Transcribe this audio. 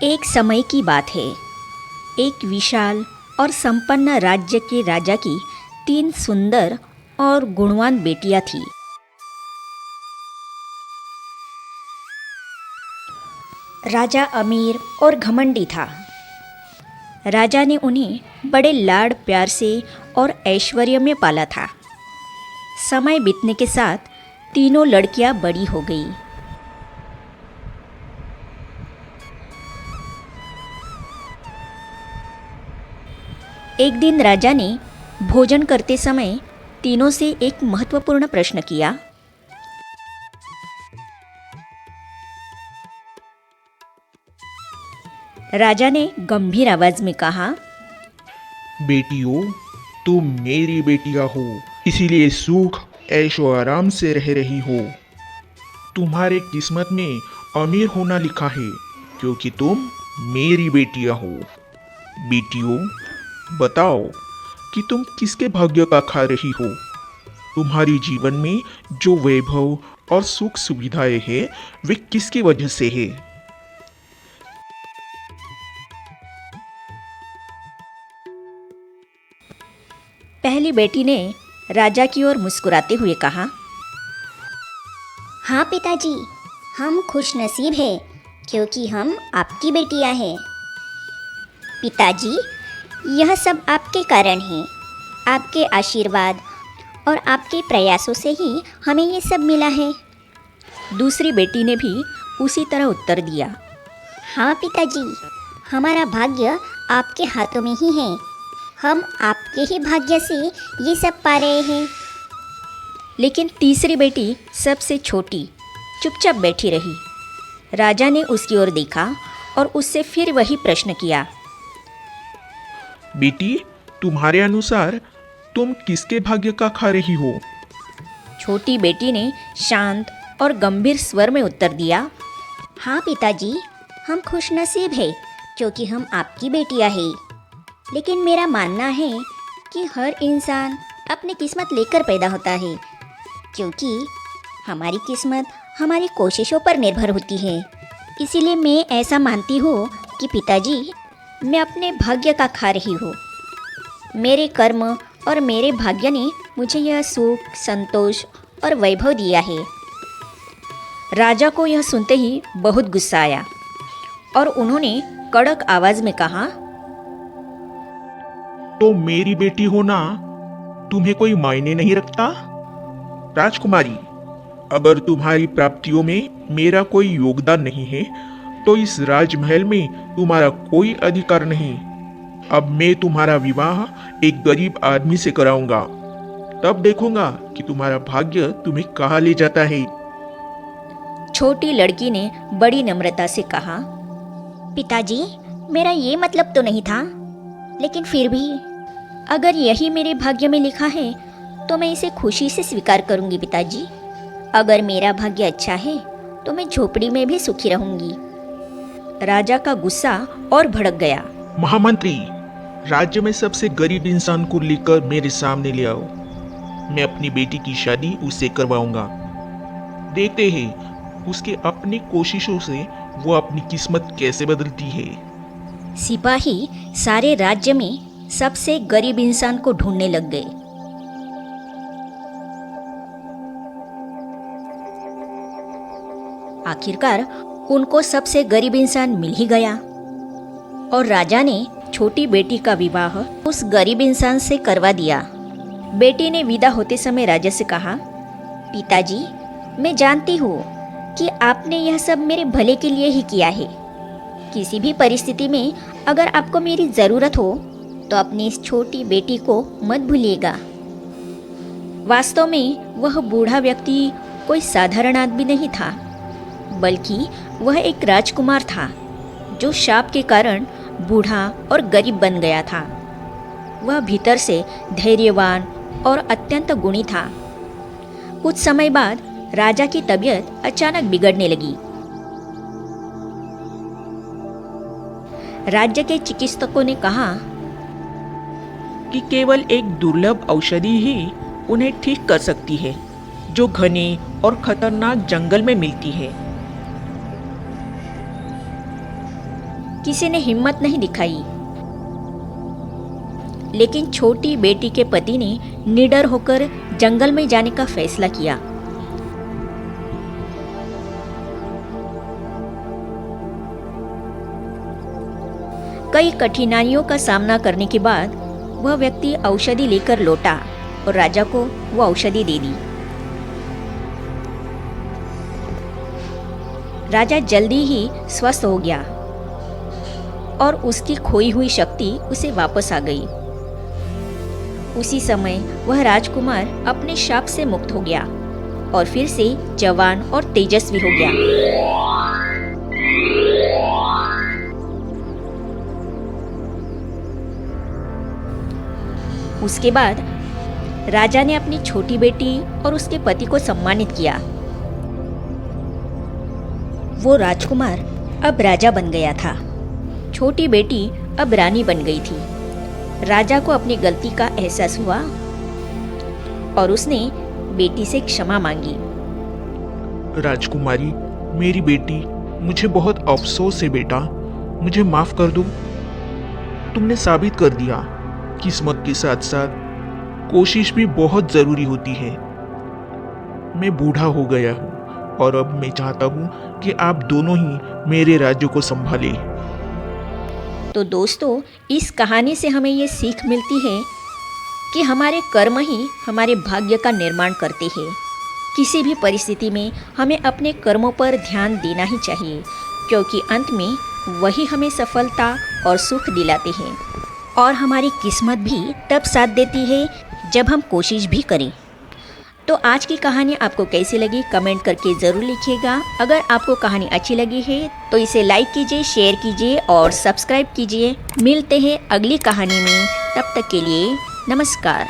एक समय की बात है। एक विशाल और संपन्न राज्य के राजा की 3 सुंदर और गुणवान बेटियां थीं। राजा अमीर और घमंडी था। राजा ने उन्हें बड़े लाड प्यार से और ऐश्वर्य में पाला था। समय बीतने के साथ तीनों लड़कियां बड़ी हो गईं। एक दिन राजा ने भोजन करते समय तीनों से एक महत्वपूर्ण प्रश्न किया। राजा ने गंभीर आवाज में कहा, बेटियों, तुम मेरी बेटियां हो, इसीलिए सुख ऐशो आराम से रह रही हो। तुम्हारे किस्मत में अमीर होना लिखा है, क्योंकि तुम मेरी बेटियां हो। बेटियों, बताओ कि तुम किसके भाग्य का खा रही हो। तुम्हारी जीवन में जो वैभव और सुख सुविधाएं हैं, वे किसकी वजह से है। पहली बेटी ने राजा की ओर मुस्कुराते हुए कहा, हाँ पिताजी, हम खुश नसीब हैं क्योंकि हम आपकी बेटियां हैं। पिताजी, यह सब आपके कारण है। आपके आशीर्वाद और आपके प्रयासों से ही हमें ये सब मिला है। दूसरी बेटी ने भी उसी तरह उत्तर दिया। हाँ पिताजी, हमारा भाग्य आपके हाथों में ही है। हम आपके ही भाग्य से ये सब पा रहे हैं। लेकिन तीसरी बेटी सबसे छोटी चुपचाप बैठी रही। राजा ने उसकी ओर देखा और उससे फिर वही प्रश्न किया। बेटी, तुम्हारे अनुसार तुम किसके भाग्य का खा रही हो। छोटी बेटी ने शांत और गंभीर स्वर में उत्तर दिया, हाँ पिताजी, हम खुश नसीब हैं क्योंकि हम आपकी बेटियां हैं। लेकिन मेरा मानना है कि हर इंसान अपनी किस्मत लेकर पैदा होता है, क्योंकि हमारी किस्मत हमारी कोशिशों पर निर्भर होती है। इसीलिए मैं ऐसा मानती हूँ कि पिताजी, मैं अपने भाग्य का खा रही हूँ। मेरे कर्म और मेरे भाग्य ने मुझे यह सुख, संतोष और वैभव दिया है। राजा को यह सुनते ही बहुत गुस्सा आया और उन्होंने कड़क आवाज में कहा, तो मेरी बेटी होना तुम्हें कोई मायने नहीं रखता। राजकुमारी, अगर तुम्हारी प्राप्तियों में मेरा कोई योगदान नहीं है, तो इस राजमहल में तुम्हारा कोई अधिकार नहीं। अब मैं तुम्हारा विवाह एक गरीब आदमी से कराऊंगा, तब देखूंगा कि तुम्हारा भाग्य तुम्हें कहाँ ले जाता है। छोटी लड़की ने बड़ी नम्रता से कहा, पिताजी, मेरा ये मतलब तो नहीं था, लेकिन फिर भी अगर यही मेरे भाग्य में लिखा है तो मैं इसे खुशी से स्वीकार करूंगी पिताजी। अगर मेरा भाग्य अच्छा है तो मैं झोपड़ी में भी सुखी रहूंगी। राजा का गुस्सा और भड़क गया। महामंत्री, राज्य में सबसे गरीब इंसान को लेकर मेरे सामने ले आओ। मैं अपनी बेटी की शादी उससे करवाऊंगा। देखते हैं उसके अपनी कोशिशों से वो अपनी किस्मत कैसे बदलती है। सिपाही सारे राज्य में सबसे गरीब इंसान को ढूंढने लग गए। आखिरकार उनको सबसे गरीब इंसान मिल ही गया और राजा ने छोटी बेटी का विवाह उस गरीब इंसान से करवा दिया। बेटी ने विदा होते समय राजा से कहा, पिताजी, मैं जानती हूँ कि आपने यह सब मेरे भले के लिए ही किया है। किसी भी परिस्थिति में अगर आपको मेरी ज़रूरत हो तो अपनी इस छोटी बेटी को मत भूलिएगा। वास्तव में वह बूढ़ा व्यक्ति कोई साधारण आदमी नहीं था, बल्कि वह एक राजकुमार था जो शाप के कारण बूढ़ा और गरीब बन गया था। वह भीतर से धैर्यवान और अत्यंत गुणी था। कुछ समय बाद राजा की तबीयत अचानक बिगड़ने लगी। राज्य के चिकित्सकों ने कहा कि केवल एक दुर्लभ औषधि ही उन्हें ठीक कर सकती है, जो घने और खतरनाक जंगल में मिलती है। किसी ने हिम्मत नहीं दिखाई, लेकिन छोटी बेटी के पति ने निडर होकर जंगल में जाने का फैसला किया। कई कठिनाइयों का सामना करने के बाद वह व्यक्ति औषधि लेकर लौटा और राजा को वो औषधि दे दी। राजा जल्दी ही स्वस्थ हो गया और उसकी खोई हुई शक्ति उसे वापस आ गई। उसी समय वह राजकुमार अपने शाप से मुक्त हो गया और फिर से जवान और तेजस्वी हो गया। उसके बाद राजा ने अपनी छोटी बेटी और उसके पति को सम्मानित किया। वो राजकुमार अब राजा बन गया था। छोटी बेटी अब रानी बन गई थी। राजा को अपनी गलती का एहसास हुआ और उसने बेटी से क्षमा मांगी। राजकुमारी, मेरी बेटी, मुझे बहुत अफसोस है बेटा, मुझे माफ कर दो। तुमने साबित कर दिया, किस्मत के साथ साथ कोशिश भी बहुत जरूरी होती है। मैं बूढ़ा हो गया हूँ और अब मैं चाहता हूँ कि आप दोनों ही मेरे राज्य को संभालें। तो दोस्तों, इस कहानी से हमें ये सीख मिलती है कि हमारे कर्म ही हमारे भाग्य का निर्माण करते हैं। किसी भी परिस्थिति में हमें अपने कर्मों पर ध्यान देना ही चाहिए, क्योंकि अंत में वही हमें सफलता और सुख दिलाते हैं। और हमारी किस्मत भी तब साथ देती है जब हम कोशिश भी करें। तो आज की कहानी आपको कैसी लगी कमेंट करके ज़रूर लिखिएगा। अगर आपको कहानी अच्छी लगी है तो इसे लाइक कीजिए, शेयर कीजिए और सब्सक्राइब कीजिए। मिलते हैं अगली कहानी में, तब तक के लिए नमस्कार।